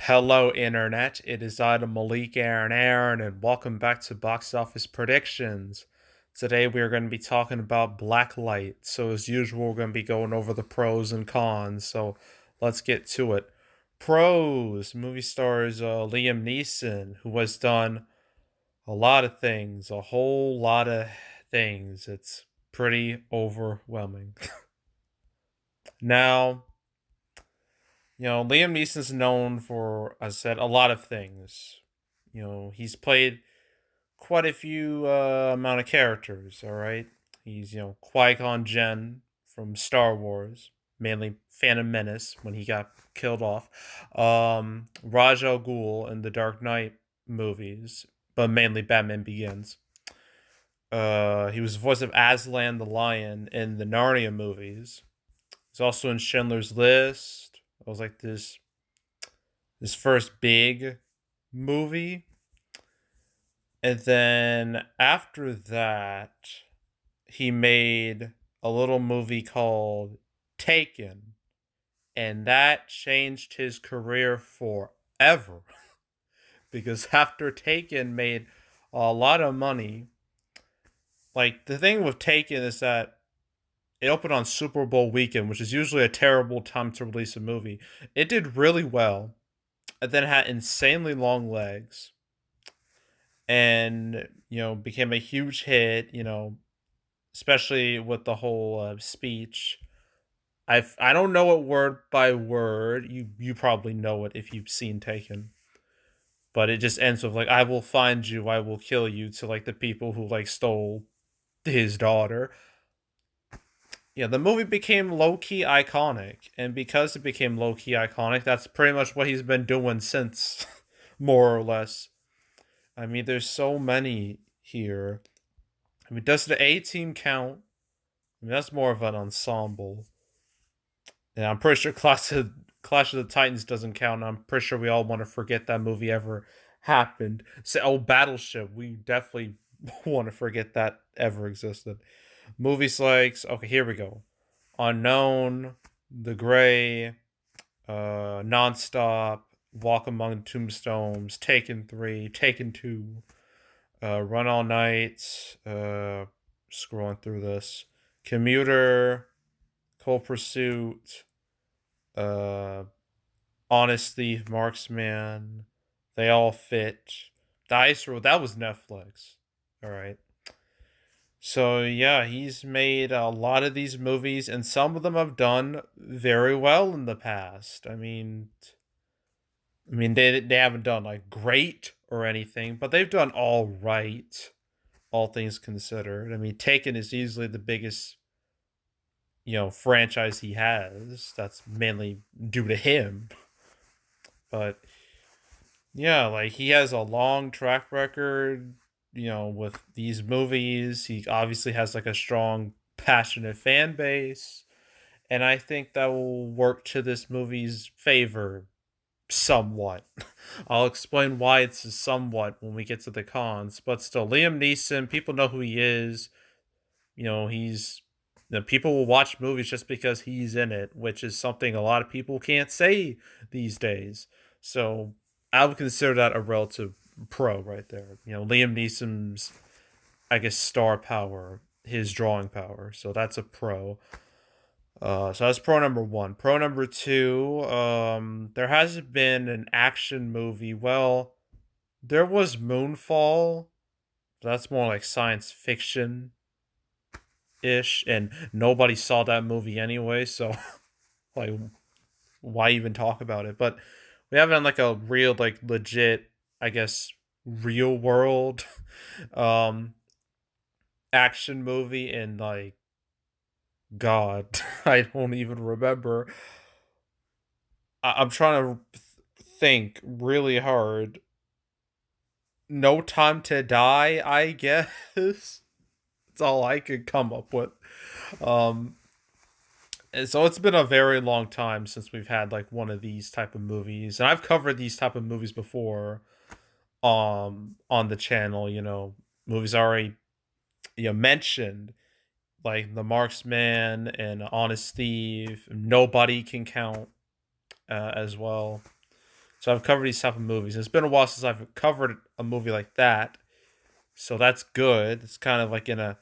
Hello, Internet. It is I, the Malik Aaron, and welcome back to Box Office Predictions. Today we are going to be talking about Blacklight. So, as usual, we're going to be going over the pros and cons. So, let's get to it. Pros: movie stars Liam Neeson, who has done a lot of things, a whole lot of things. It's pretty overwhelming. Now, Liam Neeson's known for, as I said, a lot of things. He's played quite a few amount of characters. All right, he's Qui-Gon Jinn from Star Wars, mainly Phantom Menace when he got killed off. Raj Al Ghul in the Dark Knight movies, but mainly Batman Begins. He was the voice of Aslan the Lion in the Narnia movies. He's also in Schindler's List. It was like this first big movie. And then after that, he made a little movie called Taken. And that changed his career forever. Because after Taken made a lot of money, like the thing with Taken is that it opened on Super Bowl weekend, which is usually a terrible time to release a movie. It did really well, and then had insanely long legs, and became a huge hit. Especially with the whole speech. I don't know it word by word. You probably know it if you've seen Taken, but it just ends with like, "I will find you, I will kill you," to like the people who like stole his daughter. Yeah, the movie became low key iconic, and because it became low key iconic, that's pretty much what he's been doing since, more or less. I mean, there's so many here. I mean, does the A Team count? I mean, that's more of an ensemble. And I'm pretty sure Clash of the Titans doesn't count. I'm pretty sure we all want to forget that movie ever happened. So, Battleship, we definitely want to forget that ever existed. Movies like, okay, here we go. Unknown, The Gray, Nonstop, Walk Among Tombstones, Taken 3, Taken 2, Run All Night, scrolling through this, Commuter, Cold Pursuit, uh, Honest Thief, Marksman. They all fit. Dice Roll, that was Netflix. All right. So yeah, he's made a lot of these movies, and some of them have done very well in the past. I mean they haven't done like great or anything, but they've done all right, all things considered. I mean, Taken is easily the biggest franchise he has. That's mainly due to him, but yeah, like he has a long track record, with these movies. He obviously has like a strong, passionate fan base, and I think that will work to this movie's favor somewhat. I'll explain why it's a somewhat when we get to the cons, but still, Liam Neeson, people know who he is. He's people will watch movies just because he's in it, which is something a lot of people can't say these days. So I would consider that a relative pro right there. Liam Neeson's, I guess, star power, his drawing power. So that's a pro. So that's pro number one. Pro number two, there hasn't been an action movie. Well, there was Moonfall. That's more like science fiction ish, and nobody saw that movie anyway. So, like, why even talk about it? But we haven't like a real, like, legit, I guess, real world, um, action movie in like, God, I don't even remember. I'm trying to think really hard. No Time to Die, I guess. That's all I could come up with. Um, and so it's been a very long time since we've had like one of these type of movies, and I've covered these type of movies before, on the channel. Movies already mentioned, like The Marksman and Honest Thief. Nobody Can Count, as well. So I've covered these type of movies. It's been a while since I've covered a movie like that. So that's good. It's kind of like in a,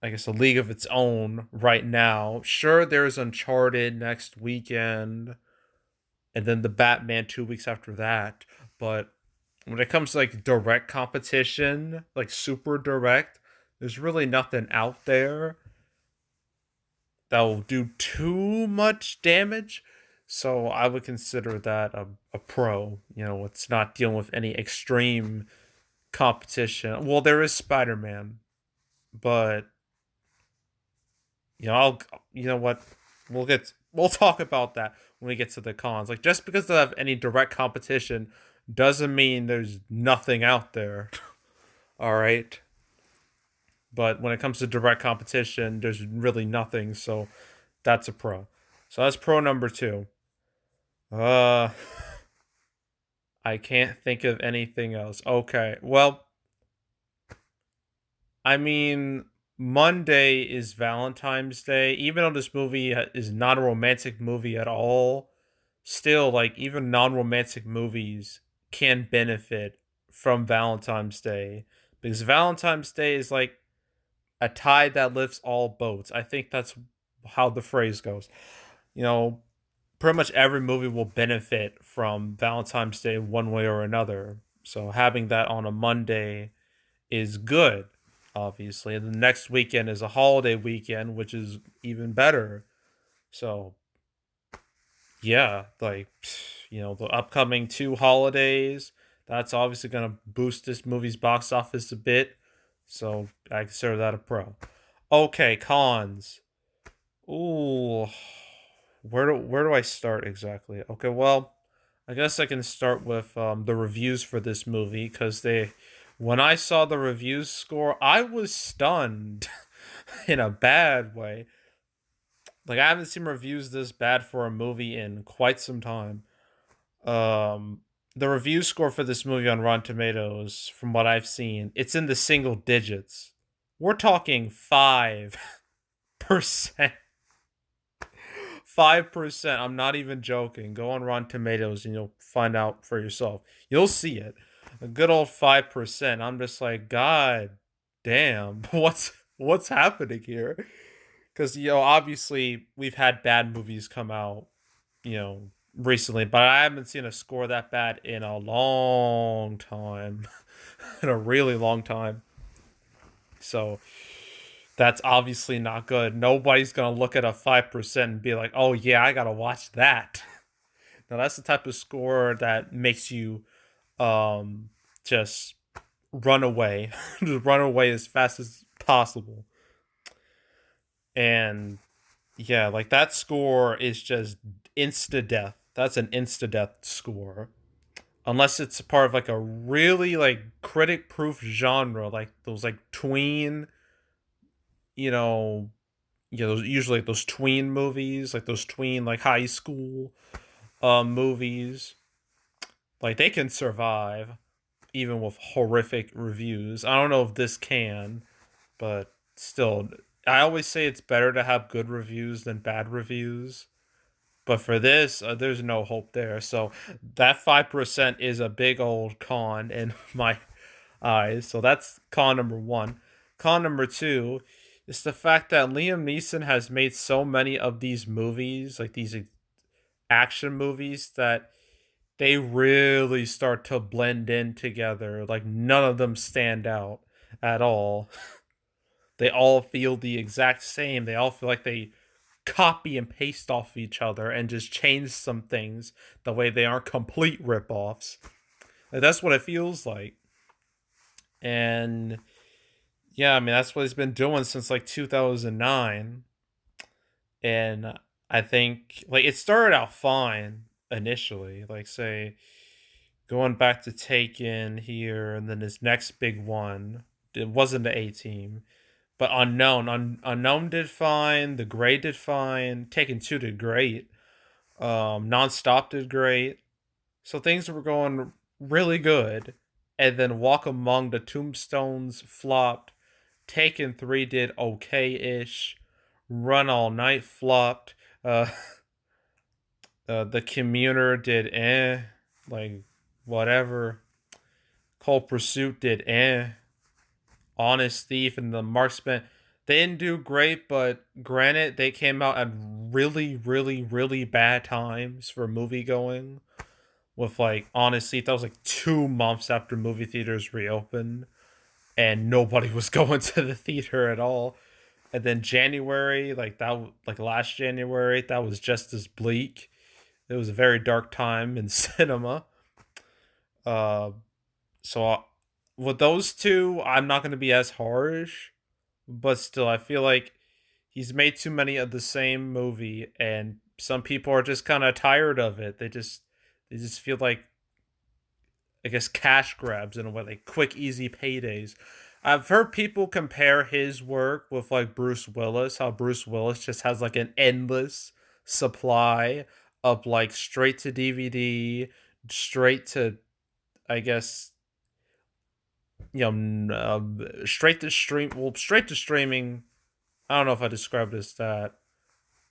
I guess, a league of its own right now. Sure, there's Uncharted next weekend, and then the Batman 2 weeks after that. But when it comes to like direct competition, like super direct, there's really nothing out there that will do too much damage. So I would consider that a pro. You know, it's not dealing with any extreme competition. Well, there is Spider Man, but I'll you know what we'll talk about that when we get to the cons. Like just because they have any direct competition doesn't mean there's nothing out there. All right. But when it comes to direct competition, there's really nothing. So that's a pro. So that's pro number two. Uh, I can't think of anything else. Okay. Well, I mean, Monday is Valentine's Day. Even though this movie is not a romantic movie at all, still, like, even non romantic movies can benefit from Valentine's Day. Because Valentine's Day is like a tide that lifts all boats. I think that's how the phrase goes. You know, pretty much every movie will benefit from Valentine's Day one way or another. So having that on a Monday is good, obviously. And the next weekend is a holiday weekend, which is even better. So yeah, like the upcoming two holidays, that's obviously gonna boost this movie's box office a bit. So I consider that a pro. Okay, cons. Ooh, where do I start exactly? Okay, well, I guess I can start with the reviews for this movie because when I saw the reviews score, I was stunned in a bad way. Like I haven't seen reviews this bad for a movie in quite some time. Um, the review score for this movie on Rotten Tomatoes, from what I've seen, it's in the single digits. We're talking 5%. 5%. I'm not even joking. Go on Rotten Tomatoes and you'll find out for yourself. You'll see it. A good old 5%. I'm just like, God damn, what's happening here? Because obviously we've had bad movies come out, you know, recently, but I haven't seen a score that bad in a long time. In a really long time. So that's obviously not good. Nobody's gonna look at a 5% and be like, "Oh yeah, I gotta watch that." Now that's the type of score that makes you um just run away, just run away as fast as possible. And yeah, like that score is just insta death. That's an insta death score. Unless it's part of like a really like critic proof genre, like those like tween, you know, usually like those tween movies, like those tween like high school movies, like they can survive even with horrific reviews. I don't know if this can, but still, I always say it's better to have good reviews than bad reviews. But for this, there's no hope there. So that 5% is a big old con in my eyes. So that's con number one. Con number two is the fact that Liam Neeson has made so many of these movies, like these action movies, that they really start to blend in together. Like none of them stand out at all. They all feel the exact same. They all feel like they copy and paste off each other and just change some things the way they aren't complete rip-offs. Like, that's what it feels like. And yeah, I mean that's what he's been doing since like 2009. And I think like it started out fine initially, like say going back to Taken here, and then his next big one. It wasn't the A Team, but Unknown did fine. The Gray did fine. Taken Two did great. Nonstop did great. So things were going really good, and then Walk Among the Tombstones flopped. Taken 3 did okay ish. Run All Night flopped. Uh, The Commuter did like whatever. Cold Pursuit did Honest Thief and The Marksman, they didn't do great, but granted, they came out at really, really, really bad times for movie going. With like Honest Thief, that was like 2 months after movie theaters reopened, and nobody was going to the theater at all. And then January, like like last January, that was just as bleak. It was a very dark time in cinema. Uh, so with those two, I'm not going to be as harsh, but still, I feel like he's made too many of the same movie, and some people are just kind of tired of it. They just feel like, I guess, cash grabs in a way, like quick, easy paydays. I've heard people compare his work with like Bruce Willis, how Bruce Willis just has like an endless supply of like straight to DVD, straight to, I guess, straight to stream. Well, straight to streaming. I don't know if I described it as that.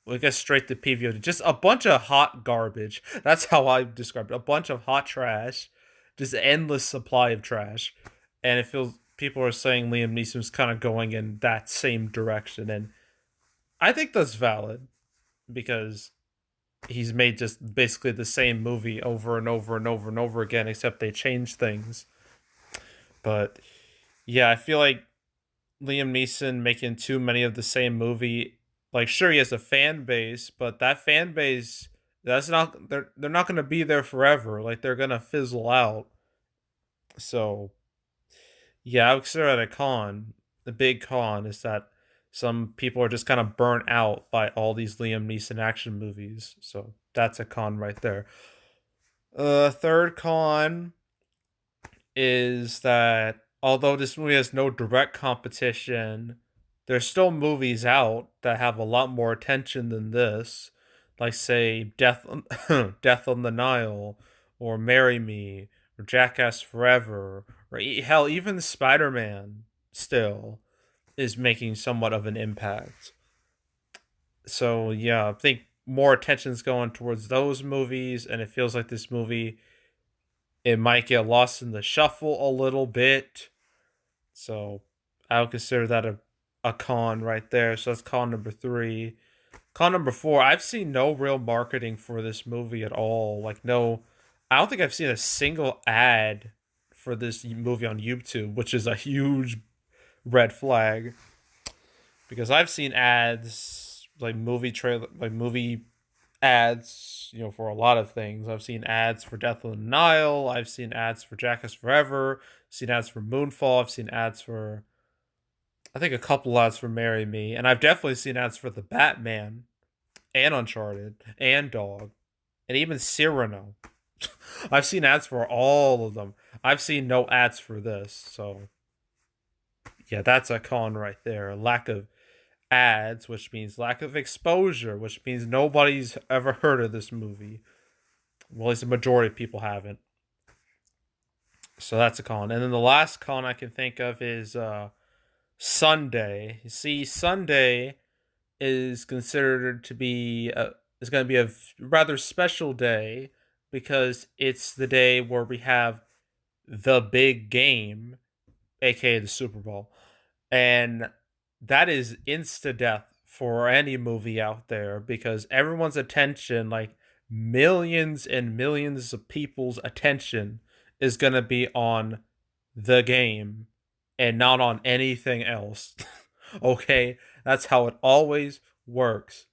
Well, I guess straight to PVOD. Just a bunch of hot garbage. That's how I described it. A bunch of hot trash. Just endless supply of trash. And it feels people are saying Liam Neeson's kind of going in that same direction. And I think that's valid because he's made just basically the same movie over and over and over and over again, except they change things. But yeah, I feel like Liam Neeson making too many of the same movie. Like, sure, he has a fan base, but that fan base, that's not they're not gonna be there forever. Like, they're gonna fizzle out. So yeah, I would consider that a con. The big con is that some people are just kind of burnt out by all these Liam Neeson action movies. So that's a con right there. Third con is that although this movie has no direct competition, there's still movies out that have a lot more attention than this, like say Death on the Nile, or Marry Me, or Jackass Forever, or hell, even Spider-Man still is making somewhat of an impact. So yeah, I think more attention's going towards those movies, and it feels like this movie, it might get lost in the shuffle a little bit. So I would consider that a con right there. So that's con number three. Con number four, I've seen no real marketing for this movie at all. Like, no, I don't think I've seen a single ad for this movie on YouTube, which is a huge red flag because I've seen ads, like movie trailer, like movie ads, for a lot of things. I've seen ads for Death on the Nile. I've seen ads for Jackass Forever. I've seen ads for Moonfall. I've seen ads for, I think, a couple ads for Marry Me, and I've definitely seen ads for the Batman and Uncharted and Dog and even Cyrano. I've seen ads for all of them. I've seen no ads for this, so yeah, that's a con right there. Lack of ads, which means lack of exposure, which means nobody's ever heard of this movie. Well, at least the majority of people haven't. So that's a con. And then the last con I can think of is Sunday. You see, Sunday is considered to be is going to be a rather special day because it's the day where we have the big game, aka the Super Bowl, and that is insta death for any movie out there because everyone's attention, like millions and millions of people's attention, is going to be on the game and not on anything else. Okay, that's how it always works.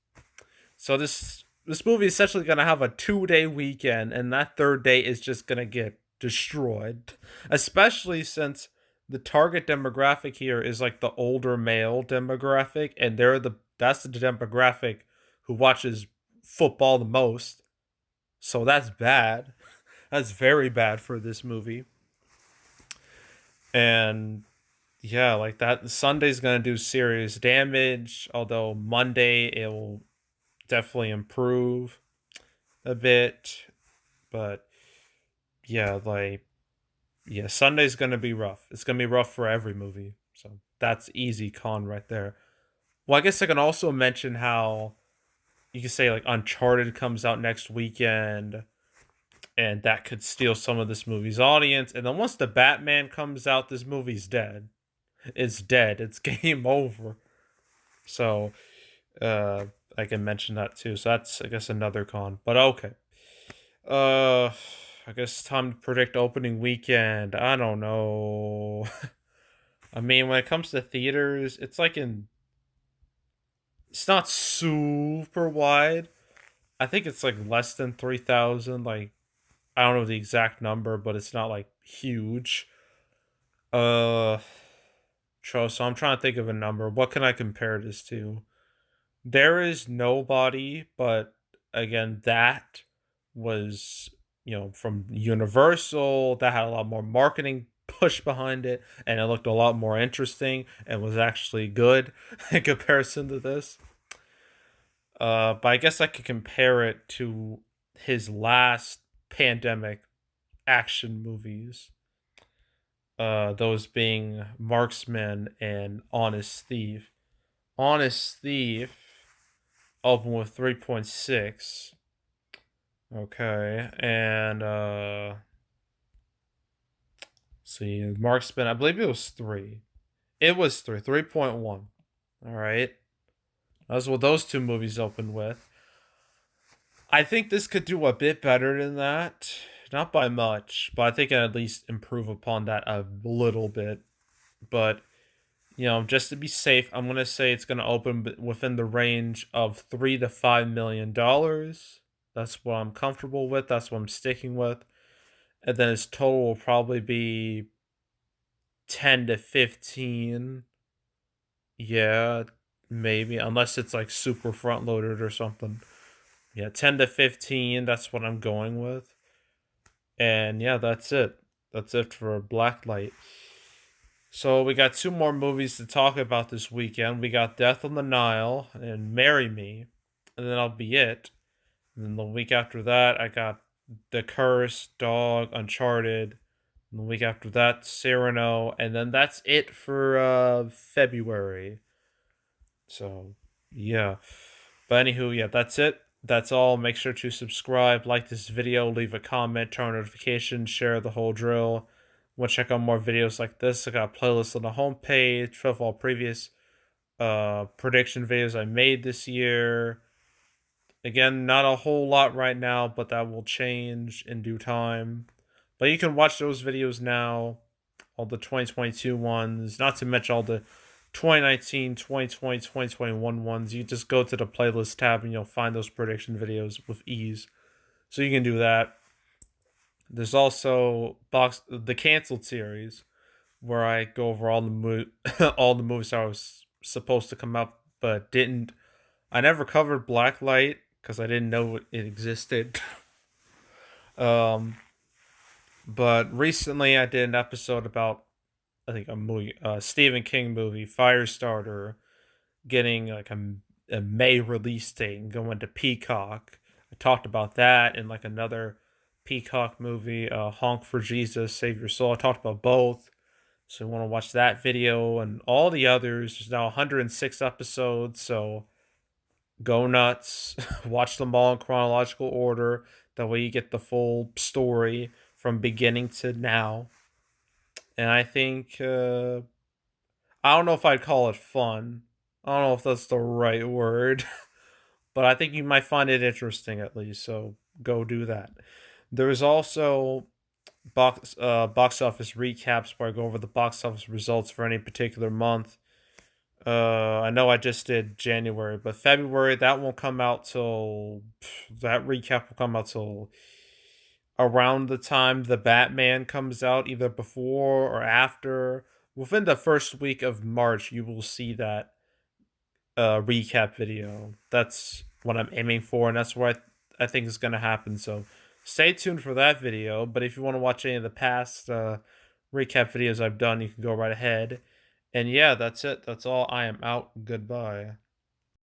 So this movie is essentially gonna have a 2 day weekend, and that third day is just gonna get destroyed. Especially since the target demographic here is like the older male demographic, and that's the demographic who watches football the most. So that's bad. That's very bad for this movie. And yeah, like that Sunday's gonna do serious damage, although Monday it will definitely improve a bit. But yeah, like yeah, Sunday's gonna be rough. It's gonna be rough for every movie. So that's easy con right there. Well, I guess I can also mention how, you could say like Uncharted comes out next weekend, and that could steal some of this movie's audience. And then once the Batman comes out, this movie's dead. It's dead. It's game over. So uh, I can mention that too. So that's, I guess, another con. But okay. Uh, I guess time to predict opening weekend. I don't know. I mean, when it comes to theaters, it's like in. It's not super wide. I think it's like less than 3,000. Like, I don't know the exact number, but it's not like huge. Uh, so I'm trying to think of a number. What can I compare this to? There is nobody, but again, that was, from Universal. That had a lot more marketing push behind it, and it looked a lot more interesting and was actually good in comparison to this. But I guess I could compare it to his last pandemic action movies. Those being Marksman and Honest Thief. Honest Thief opened with 3.6. Okay, and see, Marksman, I believe it was 3. It was 3, 3.1. All right. That's what those two movies opened with. I think this could do a bit better than that. Not by much, but I think I at least improve upon that a little bit. But, just to be safe, I'm going to say it's going to open within the range of $3 to $5 million. That's what I'm comfortable with. That's what I'm sticking with. And then its total will probably be 10 to 15. Yeah, maybe. Unless it's like super front loaded or something. Yeah, 10 to 15. That's what I'm going with. And yeah, that's it. That's it for Blacklight. So we got two more movies to talk about this weekend. We got Death on the Nile and Marry Me, and then that'll be it. And then the week after that, I got The Curse, Dog, Uncharted. And the week after that, Cyrano, and then that's it for February. So yeah. But anywho, yeah, that's it. That's all. Make sure to subscribe, like this video, leave a comment, turn on notifications, share the whole drill. Want to check out more videos like this? I got a playlist on the homepage of all previous prediction videos I made this year. Again, not a whole lot right now, but that will change in due time. But you can watch those videos now, all the 2022 ones, not to mention all the 2019, 2020, 2021 ones. You just go to the playlist tab and you'll find those prediction videos with ease. So you can do that. There's also the canceled series where I go over all the all the movies that was supposed to come up but didn't. I never covered Blacklight because I didn't know it existed. um, but recently I did an episode about, I think, a movie, Stephen King movie, Firestarter, getting like a May release date and going to Peacock. I talked about that in like another Peacock movie, Honk for Jesus, Save Your Soul. I talked about both. So you want to watch that video and all the others. There's now 106 episodes, so go nuts. Watch them all in chronological order. That way you get the full story from beginning to now. And I think I don't know if I'd call it fun. I don't know if that's the right word, but I think you might find it interesting at least. So go do that. There's also box office recaps where I go over the box office results for any particular month. I know I just did January, but February that won't come out till that recap will come out till around the time the Batman comes out, either before or after. Within the first week of March, you will see that recap video. That's what I'm aiming for, and that's what I think is going to happen. So stay tuned for that video. But if you want to watch any of the past recap videos I've done, you can go right ahead. And yeah, that's it. That's all. I am out. Goodbye.